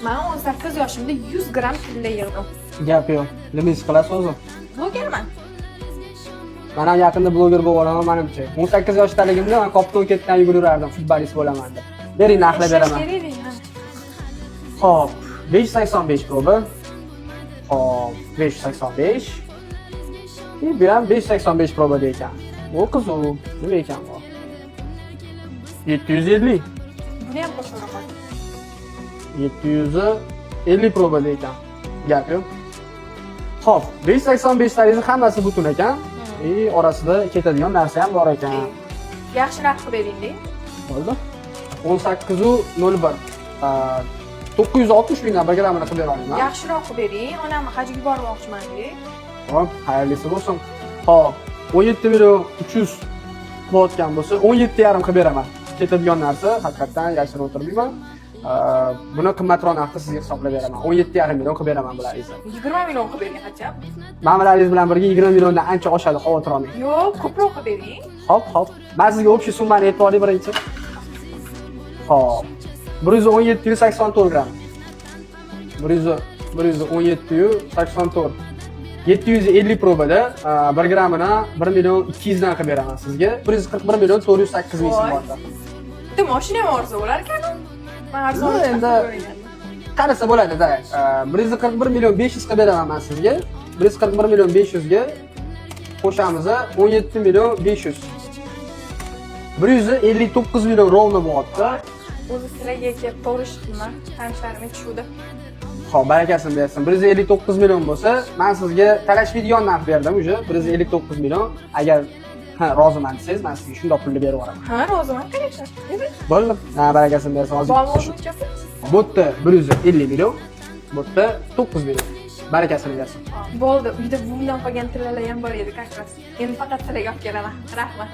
Men 18 yoshimda 100 gram tilla yig'dim. Gap yo'q. Nima ish qilasiz o'zi? Blogerman. Men ham yaqinda bloger bo'lib olaman menimcha. 18 yoshdaligimda men Kopton ketdan yugurardim, futbolist bo'laman deb. Bering narxlab beraman. Xo'p, 585 proba. Xo'p, 585. Bu ham 585 proba ekan. Bu qiziq. Nima ekan bu? 750. Buni ham qo'shaman. 750 proba ekan. Gap yo'q. Xo'p, 585 taringiz hammasi butun ekan. Orasida ketadigan narsa ham bor ekan. Yaxshi narx qilib bering-da. Bo'ldi. 18.01. 960 mingdan 1 grammini qilib bera olaman. Yaxshiroq qilib bering. Onamni hajga yubormoqchiman-da. Xo'p, xayrlisi bo'lsin. Xo'p, 17 million 300 bo'layotgan bo'lsa, 17,5 qilib beraman. Ketadigan narsa haqiqatan yashirib o'tirmayman. Buni qimmatroq narxda sizga hisoblab beraman. 17,5 million qilib beraman bularni. 20 million qilib bering hacham. Ma'mularingiz bilan birga 20 milliondan ancha oshadi, xavotir olmang. Yo'q, ko'proq qilib bering. Hop. Men sizga общий summani aytib olay birinchi. Hop. 117,84 gram. 117,84. 750 probada 1 grammini 1 million 200 dan qilib beraman sizga. 141 million 408 ming so'm borda. Bitta mashina ham arzu bo'lar ekan. Men arzon endi qarasa bo'ladi-da. 141 million 500 qilib beraman men sizga. 141 million 500 ga qo'shamiz 17 million 500. 159 million rovna bo'lyapti. O'zi sizlarga kelib to'g'ri chiqdimi? Tanishlarim aytishuvdi. Xo'p, barakasini bersin. 159 million bo'lsa, men sizga talashmaydigan narx berdim уже. 159 million. Agar roziman desangiz, men sizga shunday pulni berib yuboraman. Ha, roziman, конечно. Bo'ldi. Barakasini bersin. Hozir. Bo'tda 150 million. Bo'tda 9 million. Barakasini bersin. Bo'ldi. Uyda buvimdan qolgan tillalar ham bor edi, как раз. Endi faqat sizlarga olib kelaman. Rahmat.